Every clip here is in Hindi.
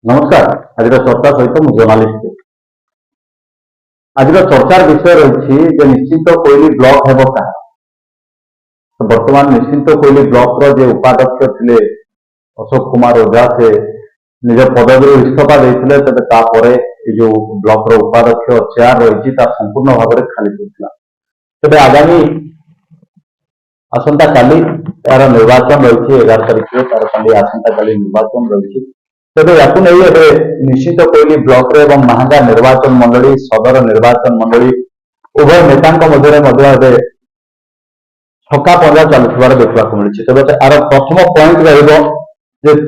नमस्कार। आज चर्चा सहित मु जर्नालीस्ट। आज चर्चार विषय रही निश्चिंत कोइली ब्लॉक हेब क्या। तो वर्तमान निश्चिंत कोइली ब्लॉक रो उपाध्यक्ष थे अशोक कुमार ओझा से निज पदवी इस्तीफा देते तेज जो ब्लॉक रो उपाध्यक्ष चेयर रही संपूर्ण भाव में खाली पड़ा। तेज आगामी आसंता काली यार निर्वाचन रही 11 तारिख तार काली आसंता काली निर्वाचन रही। तेज या निश्चित कोइली ब्लॉक रे महांगा निर्वाचन मंडली सदर निर्वाचन मंडली उभय नेता मध्य छक्का पंजा चलुवार देखा मिली। तेज यार प्रथम पॉइंट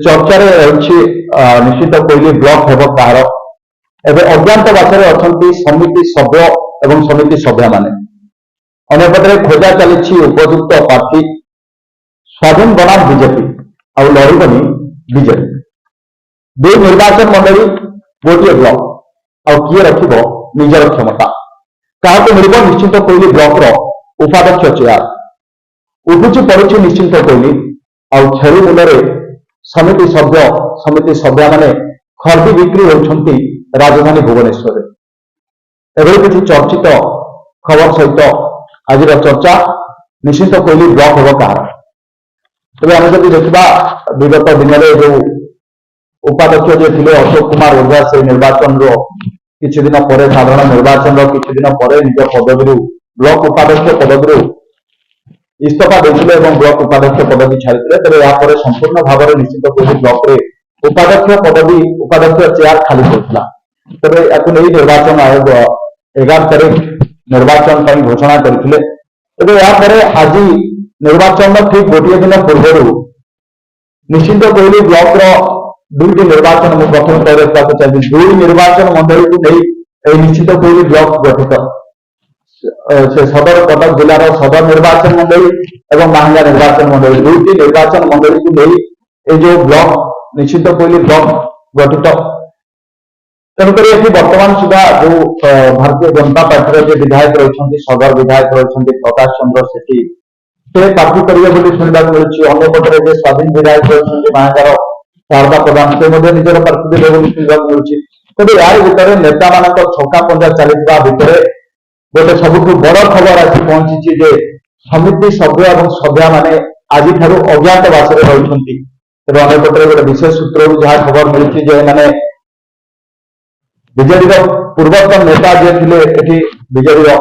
चर्चा रही निश्चित कोइली ब्लॉक हेब कहार एवं अज्ञात बासरे अच्छा समिति सभ्य एवं समिति सभ्या माने अंपटे खोजा चली उपयुक्त प्रार्थी स्वाधीन बनाम बीजेपी आ लड़बनी बीजेपी दुई निर्वाचन मंडली गोटे ब्लॉक आ किए रख निजर क्षमता क्या मिल निश्चित कोइली ब्लॉक रो उपाध्यक्ष चेयर उठुची पड़ी निश्चित कोइली आेरी मूल समिति सभ्या माने खर्दी बिक्री होती राजधानी भुवनेश्वर एवं किसी चर्चित खबर सहित आज चर्चा निश्चित कोइली ब्लॉक हम कहार। तेज आम जब देखा विगत दिन में जो उपाध्यक्ष जे थे अशोक कुमार ओझा से निर्वाचन किसी दिन पर साधारण निर्वाचन किसी दिन पर निज पदवी ब्लॉक उपाध्यक्ष पदवी इस्तीफा देते ब्लॉक उपाध्यक्ष पदवी छाड़ी तेज यहाँ संपूर्ण भाव में निश्चित कोइली ब्लॉक रे उपाध्यक्ष पदवी उपाध्यक्ष चेयर खाली पड़ा। तेज या निर्वाचन आयोग 11 तारिख निर्वाचन घोषणा करते। तेज यापर आज निर्वाचन ठीक गोटे दिन पूर्व निश्चित कोइली ब्लॉक रो दुईटी निर्वाचन प्रथम कहते चाहिए दुई निर्वाचन मंडली को नहीं निश्चित कोइली ब्लॉक गठित से सदर कटक जिलार सदर निर्वाचन मंडली और महांगा निर्वाचन मंडली दुईटी निर्वाचन मंडली को नहीं जो ब्लॉक निश्चित कोइली ब्लॉक गठित। तेणुक वर्तमान सुधा जो भारतीय जनता पार्टी जो विधायक रही सदर विधायक रही प्रकाश चंद्र सेठी से प्रार्थी करेंगे शुणा मिलूँ। अंपटे स्वाधीन विधायक रही महांगार शारदा प्रधान से निजर प्रार्थी देवे शुणा मिलूँ। तेज यार भितर नेता मान छक्का पंजा चलता भितर गोटे सबुठ बड़ खबर आसी पहुंची जे समिति सभ्य और सभ्या माने आज अज्ञात बासरे रही। तेज अंपटे गोटे विशेष सूत्र जहाँ खबर मिली मैंने बीजेडी पूर्वतन नेता जे थे बीजेडी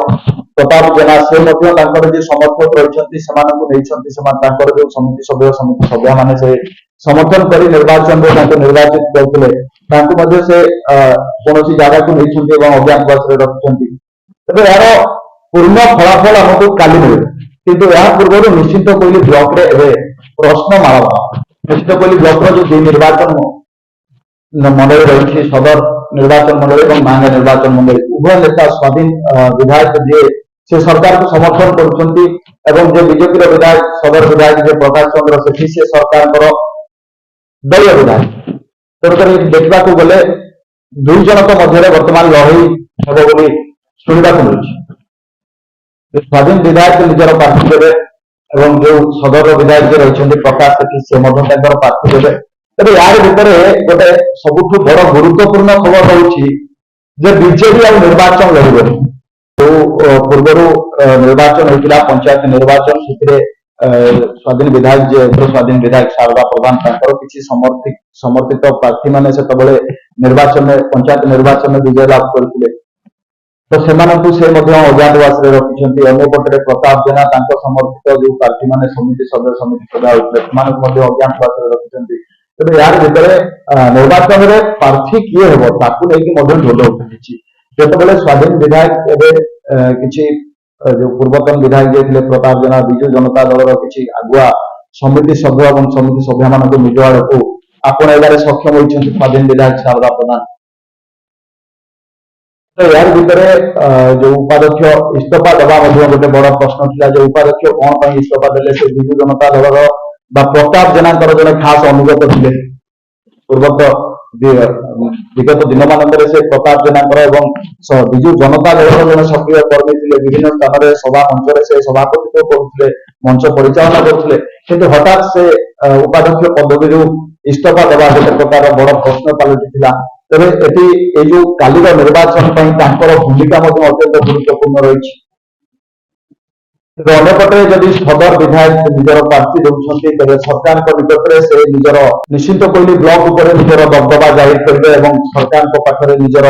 प्रताप जेना से जो समर्थक रही जो समिति सभ्या मान से समर्थन कर निर्वाचन निर्वाचित करते से कौन जगह को नहीं अज्ञात बस रखिंट। तेज यार पूर्ण फलाफल आमको काली मिले किंतु यह पूर्व निश्चित कोइली ब्लॉक रे प्रश्न मारवा निश्चित कोइली ब्लॉक जो दुई निर्वाचन मंडली रही सदर निर्वाचन मंडली और महांगा निर्वाचन मंडली उभय नेता स्वाधीन विधायक जी से सरकार को समर्थन कर बीजेपी विधायक सदर विधायक जे प्रकाश चंद्र सेठी से सरकार दलीय विधायक। तेणुक देखा गले दुई जन मध्य वर्तमान लड़ई हम शुणा मिलूँ। स्वाधीन विधायक निजर प्रार्थी देवे और जो सदर विधायक रही प्रकाश सेठी से प्रार्थी देवे। तेज यार भितर गोटे सबुठ बड़ गुरुत्वपूर्ण खबर रही बीजेपी और निर्वाचन लड़े जो पूर्व निर्वाचन होता पंचायत निर्वाचन से स्वाधीन विधायक जे स्वाधीन विधायक शारदा प्रधान किसी समर्थित प्रार्थी मैंने से निर्वाचन में पंचायत निर्वाचन में विजय लाभ करते तो से अज्ञातवास रखिंट। अंपटे प्रताप जेना समर्थित जो प्रार्थी मैंने समिति सभ्य होते अज्ञातवास रखिंट। तेज यार भितर निर्वाचन में प्रार्थी किए हे ढोल उठी जो स्वाधीन विधायक किसी जो पूर्वतन विधायक जे थे प्रताप जेना विजु जनता दल किसी आगुआ समिति सभ्य और समिति सभ्या मान निज आड़ को आपणाइबार सक्षम होती स्वाधीन विधायक शारदा प्रधान। तो यार भितर जो उपाध्यक्ष इस्तीफा देवा गोटे बड़ प्रश्न था जो उपाध्यक्ष कौन इस्तीफा देले से विजु जनता दल प्रताप जेना जड़े खास अनुगत थे पूर्वत विगत दिन मान से प्रताप जेना विजु जनता दल जड़े सक्रिय कर्मी थे विभिन्न स्थान में सभा मंच से सभापतित्व करते मंच परिचालन करते कि हठात से उपाध्यक्ष पदवी इस्तीफा देवा गोटे प्रकार बड़ प्रश्न पालटिला। तेरे एटी ए जो कालीर निर्वाचन पई तांकर भूमिका मध्ये अत्यंत गुरुत्वपूर्ण रही। अंपटे जदि सदर विधायक निजर प्रार्थी देउछन्ति तेरे सरकार निकट में से निजर निश्चित कोइली ब्लॉक उपर निजर दबदबा जाहिर करेंगे और सरकार पाखे निजर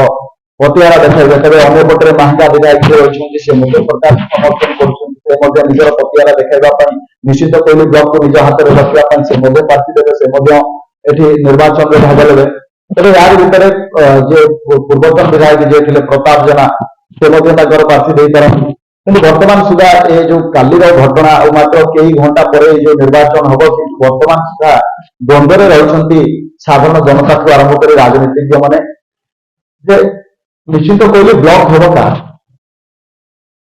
पतियारा देखाइबे। तेरे अंपटे महंगा विधायक जो अच्छे से सरकार समर्थन कर निजर पतियारा देखा निश्चित कोइली ब्लॉक को निज हाथ में रखा से प्रार्थी देवे से निर्वाचन में भाग लेवे। तेरे यार भितर जे पूर्वतन विधायक जे थे प्रताप जेना से प्रार्थी दे पारती। कि वर्तमान सुधा ये जो कालीर घटना मात्र कई घंटा पर जो निर्वाचन हम कि वर्तमान सुधा द्वंद्व रही साधारण जनता को आरंभ कर राजनीतिज्ञ मैंने निश्चित कहली ब्लॉक हम का